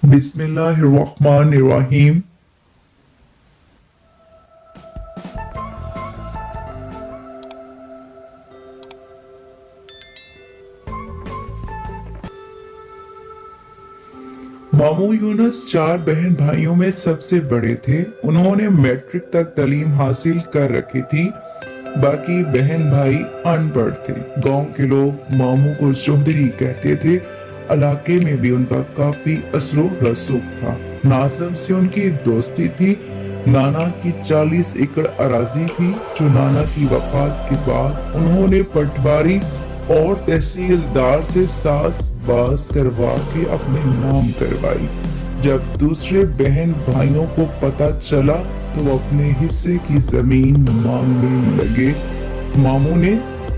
बिस्मिल्लाहिर्रहमानिर्रहीम। मामू यूनुस चार बहन भाइयों में सबसे बड़े थे। उन्होंने मैट्रिक तक तालीम हासिल कर रखी थी। बाकी बहन भाई अनपढ़ थे। गांव के लोग मामू को चौधरी कहते थे। इलाके में भी उनका काफी असरो रसूख था। नाज़िम से उनकी दोस्ती थी। नाना की 40 एकड़ अराजी थी जो नाना की वफात के बाद उन्होंने पटवारी और तहसीलदार से सास बास करवा के अपने नाम करवाई। जब दूसरे बहन भाइयों को पता चला तो वो अपने हिस्से की जमीन मांगने लगे। मामू ने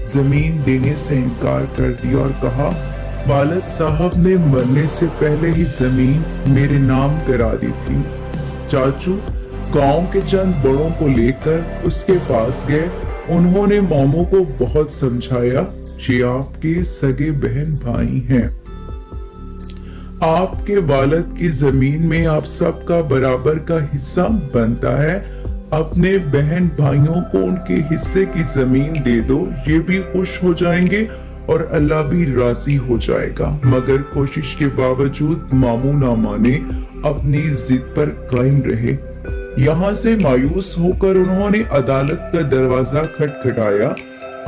जमीन देने से इनकार कर दिया और कहा, वालिद साहब ने मरने से पहले ही जमीन मेरे नाम करा दी थी। चाचू गांव के चंद बड़ों को लेकर उसके पास गए। उन्होंने मामू को बहुत समझाया, ये आपके सगे बहन भाई हैं। आपके वालिद की जमीन में आप सबका बराबर का हिस्सा बनता है। अपने बहन भाइयों को उनके हिस्से की जमीन दे दो, ये भी खुश हो जाएंगे और अल्लाह भी राजी हो जाएगा। मगर कोशिश के बावजूद मामू ना माने, अपनी जिद पर कायम रहे। यहाँ से मायूस होकर उन्होंने अदालत का दरवाजा खटखटाया।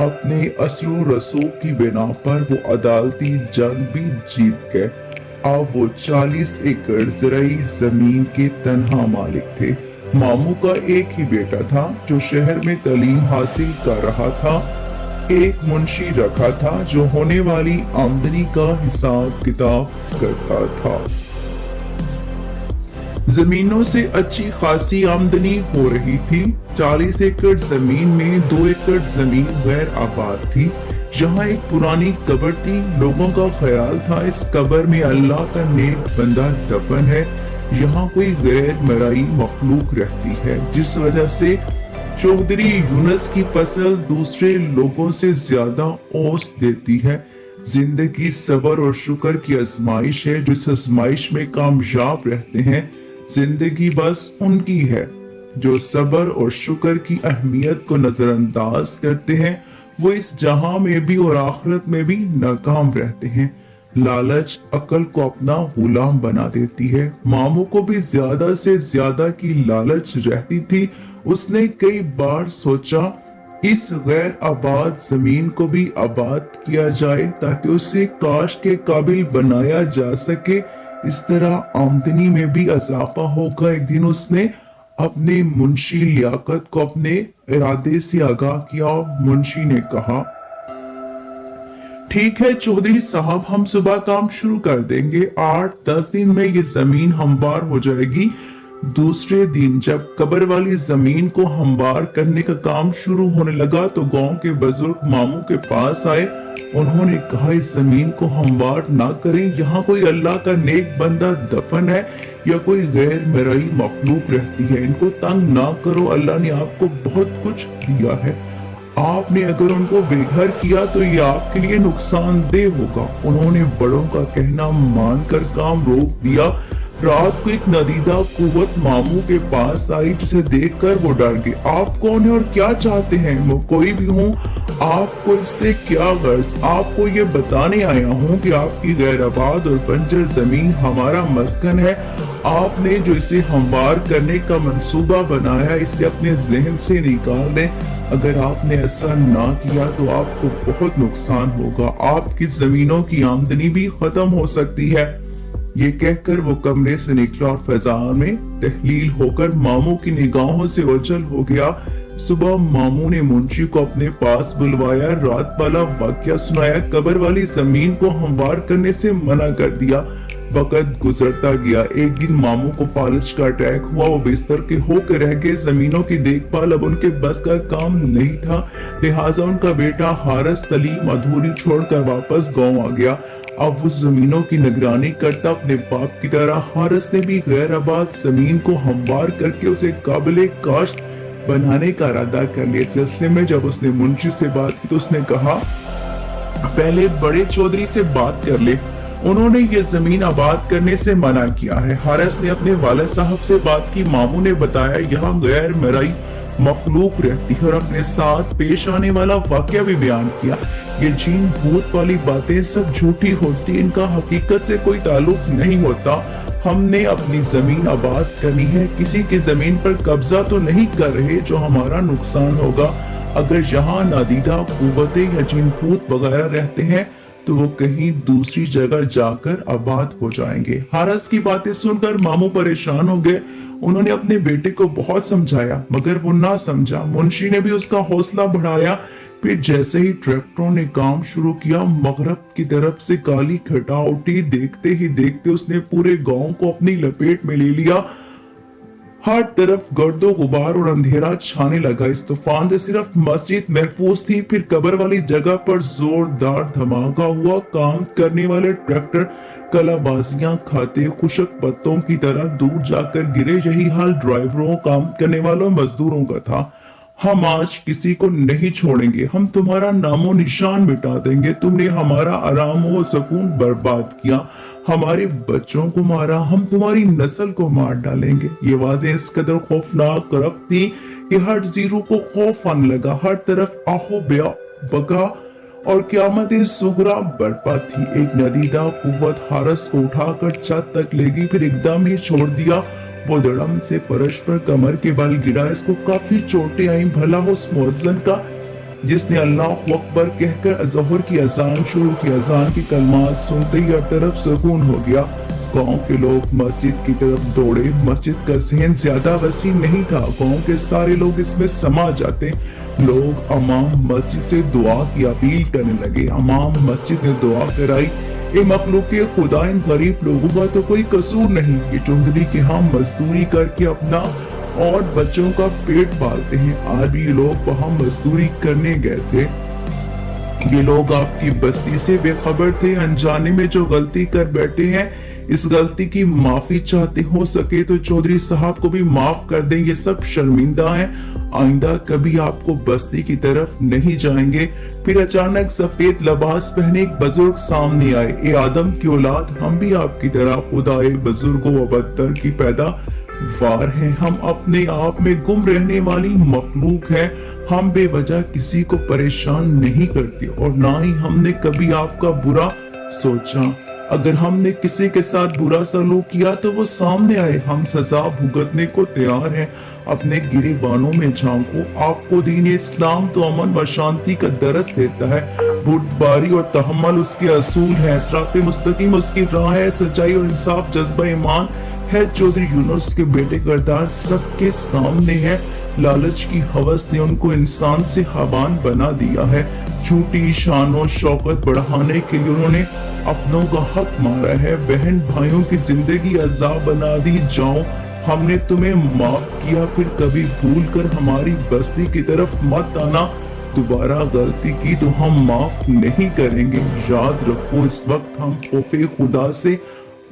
अपने असरो रसूख की बिना पर वो अदालती जंग भी जीत गए। अब वो 40 एकड़ ज़राई जमीन के तन्हा मालिक थे। मामू का एक ही बेटा था जो शहर में तालीम हासिल कर रहा था। एक मुंशी रखा था जो होने वाली आमदनी का हिसाब किताब करता था। जमीनों से अच्छी खासी आमदनी हो रही थी। 40 एकड़ जमीन में 2 एकड़ जमीन गैर आबाद थी। यहाँ एक पुरानी कब्र थी। लोगों का ख्याल था इस कब्र में अल्लाह का नेक बंदा दफन है। यहाँ कोई गैर मराई मखलूक रहती है, जिस वजह से चौधरी यूनुस की फसल दूसरे लोगों से ज्यादा औस देती है। जिंदगी सब्र और शुक्र की आजमाइश है। जो इस आजमाइश में कामयाब रहते हैं, जिंदगी बस उनकी है। जो सब्र और शुक्र की अहमियत को नजरअंदाज करते हैं, वो इस जहां में भी और आखिरत में भी नाकाम रहते हैं। लालच अकल को अपना गुलाम बना देती है। मामू को भी ज्यादा से ज्यादा की लालच रहती थी। उसने कई बार सोचा इस गैर आबाद जमीन को भी आबाद किया जाए ताकि उसे काश के काबिल बनाया जा सके। इस तरह आमदनी में भी इजाफा होगा। एक दिन उसने अपने मुंशी लियाकत को अपने इरादे से आगाह किया। मुंशी ने कहा, ठीक है चौधरी साहब, हम सुबह काम शुरू कर देंगे। 8-10 दिन में ये जमीन हमवार हो जाएगी। दूसरे दिन जब कब्र वाली जमीन को हमवार करने का काम शुरू होने लगा तो गांव के बुजुर्ग मामू के पास आए। उन्होंने कहा, इस जमीन को हमवार ना करें। यहाँ कोई अल्लाह का नेक बंदा दफन है या कोई गैर मराई मखलूक रहती है। इनको तंग ना करो। अल्लाह ने आपको बहुत कुछ दिया है। आपने अगर उनको बेघर किया तो ये आपके लिए नुकसानदेह होगा। उन्होंने बड़ों का कहना मानकर काम रोक दिया। रात को एक नदीदा कुव्वत मामू के पास आई, जिसे देखकर वो डर गए। आप कौन है और क्या चाहते हैं? मैं कोई भी हूँ, आपको इससे क्या गर्ज? आपको ये बताने आया हूँ कि आपकी गैर आबाद और बंजर जमीन हमारा मस्कन है। आपने जो इसे हमवार करने का मंसूबा बनाया, इसे अपने जहन से निकाल दें। अगर आपने ऐसा ना किया तो आपको बहुत नुकसान होगा। आपकी जमीनों की आमदनी भी खत्म हो सकती है। ये कहकर वो कमरे से निकला और फजा में तहलील होकर मामू की निगाहों से ओझल हो गया। सुबह मामू ने मुंशी को अपने पास बुलवाया, रात वाला वाकया सुनाया। कब्र वाली जमीन को हमवार करने से मना कर दिया। वक्त गुजरता गया। एक दिन मामू को फालिज का अटैक हुआ। वो बिस्तर के होकर रह गए। जमीनों की देखभाल अब उनके बस का काम नहीं था। लिहाजा उनका बेटा हारिस तालीम अधूरी छोड़कर वापस गांव आ गया। अब उस जमीनों की निगरानी करता अपने बाप की तरह। हारिस ने भी गैर आबाद जमीन को हमवार करके उसे काबिले काश्त बनाने का इरादा कर लिया। इस सिलसिले में जब उसने मुंशी से बात की तो उसने कहा, पहले बड़े चौधरी से बात कर ले। उन्होंने ये जमीन आबाद करने से मना किया है। हारिस ने अपने वालिद साहब से बात की। मामू ने बताया यहाँ गैर मरई मखलूक रहती है और अपने साथ पेश आने वाला वाकया भी बयान किया। ये जीन भूत वाली बातें सब झूठी होती, इनका हकीकत से कोई ताल्लुक नहीं होता। हमने अपनी जमीन आबाद करनी है, किसी की जमीन पर कब्जा तो नहीं कर रहे जो हमारा नुकसान होगा। अगर यहाँ नादीदा कुव्वतें या जिन भूत वगैरह रहते हैं तो वो कहीं दूसरी जगह जाकर आबाद हो जाएंगे। हारिस की बातें सुनकर मामू परेशान हो गए। उन्होंने अपने बेटे को बहुत समझाया मगर वो ना समझा। मुंशी ने भी उसका हौसला बढ़ाया। फिर जैसे ही ट्रैक्टरों ने काम शुरू किया, मगरब की तरफ से काली घटा उठी। देखते ही देखते उसने पूरे गांव को अपनी लपेट में ले लिया। हर तरफ गर्दो गुबार और अंधेरा छाने लगा। इस तूफान से सिर्फ मस्जिद महफूज थी। फिर कब्र वाली जगह पर जोरदार धमाका हुआ। काम करने वाले ट्रैक्टर कलाबाजियां खाते खुशक पत्तों की तरह दूर जाकर गिरे। यही हाल ड्राइवरों, काम करने वालों, मजदूरों का था। हम आज किसी को नहीं छोड़ेंगे, हम तुम्हारा नामो निशान मिटा देंगे। तुमने हमारा आराम व सुकून बर्बाद किया, हमारे बच्चों को मारा, हम तुम्हारी नस्ल को मार डालेंगे। ये आवाजें इस कदर खौफनाक रख थी कि हर जीरो को खौफ आने लगा। हर तरफ आहो बगा और क़यामत सुगरा बरपा थी। एक नदीदा कुव्वत हारिस को उठाकर छत तक ले गई, फिर एकदम ही छोड़ दिया। वो धड़म से फर्श पर कमर के बल गिरा। इसको काफी चोटें आई। भला उस मुअज्जिन का जिसने अल्लाह अकबर कहकर ज़ोहर की अजान शुरू की। अजान की कलमात सुनते ही हर तरफ सुकून हो गया। गांव के लोग मस्जिद की तरफ दौड़े। मस्जिद का सहन ज्यादा वसी नहीं था, गांव के सारे लोग इसमें समा जाते। लोग अमाम मस्जिद से दुआ की अपील करने लगे। अमाम मस्जिद ने दुआ कराई, ये मखलूक खुदा, इन गरीब लोगों का तो कोई कसूर नहीं। ये चौधरी के यहाँ मजदूरी करके अपना और बच्चों का पेट पालते हैं। आज भी ये लोग वहाँ मजदूरी करने गए थे। ये लोग आपकी बस्ती से बेखबर थे। अनजाने में जो गलती कर बैठे हैं, इस गलती की माफी चाहते। हो सके तो चौधरी साहब को भी माफ कर दें। ये सब शर्मिंदा हैं, आइंदा कभी आपको बस्ती की तरफ नहीं जाएंगे। फिर अचानक सफेद लिबास पहने एक बुजुर्ग सामने आए। ए आदम की औलाद, हम भी आपकी तरह खुदाए बुजुर्गों व बदतर की पैदा वार हैं। हम अपने आप में गुम रहने वाली मखलूक हैं। हम बेवजह किसी को परेशान नहीं करते और ना ही हमने कभी आपका बुरा सोचा। अगर हमने किसी के साथ बुरा सलूक किया तो वो सामने आए, हम सजा भुगतने को तैयार हैं। अपने गिरेबानों में झांको। आपको दीन इस्लाम तो अमन व शांति का दरस देता है। बुर्दबारी और तहम्मुल उसके असूल है। सिरात मुस्तकीम उसकी राह है। सच्चाई और इंसाफ जज्बा ईमान है। चौधरी यूनुस के बेटे किरदार सबके सामने है। लालच की हवस ने उनको इंसान से हवान बना दिया है। झूठी शान और शौकत बढ़ाने के लिए उन्होंने अपनों का हक मारा है। बहन भाइयों की जिंदगी अजाब बना दी। जाओ, हमने तुम्हें माफ किया, फिर कभी भूल कर हमारी बस्ती की तरफ मत आना। दोबारा गलती की तो हम माफ नहीं करेंगे। याद रखो, इस वक्त हम खौफे खुदा से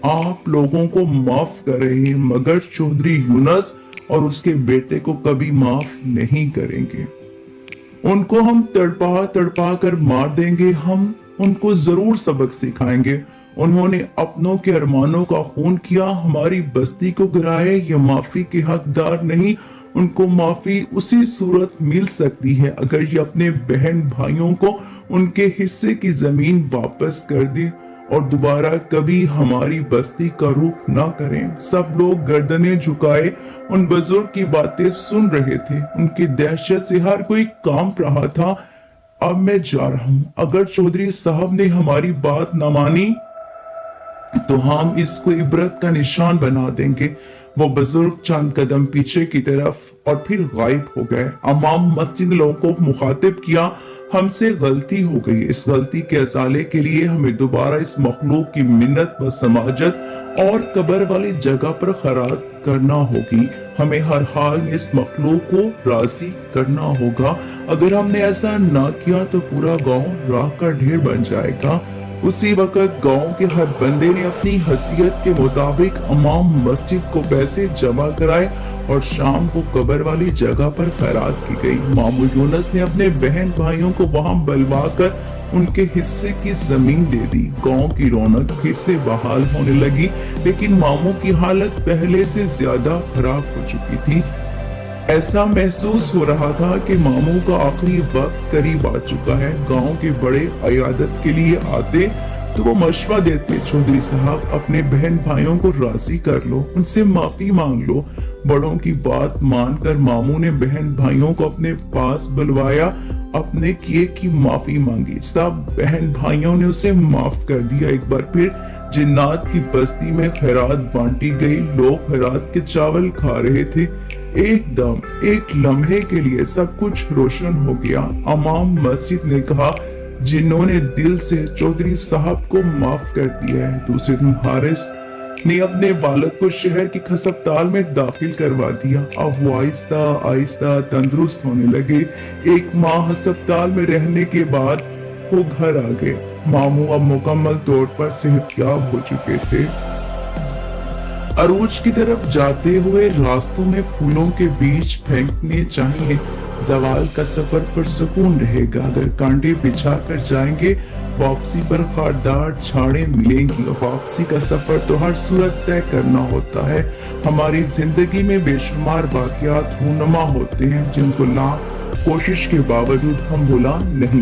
आप लोगों को माफ कर रहे हैं, मगर चौधरी यूनुस और उसके बेटे को कभी माफ नहीं करेंगे। उनको हम तड़पा तड़पा कर मार देंगे। हम उनको जरूर सबक सिखाएंगे। उन्होंने अपनों के अरमानों का खून किया, हमारी बस्ती को गिराए। ये माफी के हकदार नहीं। उनको माफी उसी सूरत मिल सकती है अगर ये अपने बहन भाइयों को उनके हिस्से की जमीन वापस कर दे और दोबारा कभी हमारी बस्ती का रुख ना करें। सब लोग गर्दनें झुकाए उन बुजुर्ग की बातें सुन रहे थे। उनकी दहशत से हर कोई कांप रहा था। अब मैं जा रहा हूं। अगर चौधरी साहब ने हमारी बात न मानी तो हम इसको इबरत का निशान बना देंगे। वो बुजुर्ग चंद कदम पीछे की तरफ और फिर गायब हो गए। अमाम मस्जिद लोगों को मुखातिब किया, हमसे गलती हो गई। इस गलती के असाले के लिए हमें दोबारा इस मखलूक की मिन्नत व समाजत और कब्र वाली जगह पर खरात करना होगी। हमें हर हाल में इस मखलूक को राजी करना होगा। अगर हमने ऐसा ना किया तो पूरा गांव राख का ढेर बन जाएगा। उसी वक्त गांव के हर बंदे ने अपनी हैसियत के मुताबिक अमाम मस्जिद को पैसे जमा कराए और शाम को कब्र वाली जगह पर खैरात की गई। मामू यूनुस ने अपने बहन भाइयों को वहां बुलवा कर उनके हिस्से की जमीन दे दी। गांव की रौनक फिर से बहाल होने लगी, लेकिन मामू की हालत पहले से ज्यादा खराब हो चुकी थी। ऐसा महसूस हो रहा था कि मामू का आखिरी वक्त करीब आ चुका है। गांव के बड़े इयादत के लिए आते तो वो मशवरा देते, चौधरी साहब अपने बहन भाइयों को राजी कर लो, उनसे माफी मांग लो। बड़ों की बात मानकर मामू ने बहन भाइयों को अपने पास बुलवाया, अपने किए की माफी मांगी। सब बहन भाइयों ने उसे माफ कर दिया। एक बार फिर जिन्नात की बस्ती में खैरात बांटी गई। लोग खैरात के चावल खा रहे थे। एकदम एक लम्हे के लिए सब कुछ रोशन हो गया। इमाम मस्जिद ने कहा, जिन्होंने दिल से चौधरी साहब को माफ कर दिया है। दूसरे दिन हारिस ने अपने बालक को शहर की अस्पताल में दाखिल करवा दिया। अब वो आहिस्ता आहिस्ता तंदुरुस्त होने लगे। एक माह अस्पताल में रहने के बाद वो घर आ गए। मामू अब मुकम्मल तौर पर सेहतयाब हो चुके थे। अरूज की तरफ जाते हुए रास्तों में फूलों के बीज फेंकने चाहिए। जवाल का सफर पर सुकून रहेगा। अगर कांटे बिछा कर जाएंगे, वापसी पर खारदार झाड़ें मिलेंगी। वापसी का सफर तो हर सूरत तय करना होता है। हमारी जिंदगी में बेशुमार वाकयात रूनुमा होते हैं, जिनको लाख कोशिश के बावजूद हम भुला नहीं।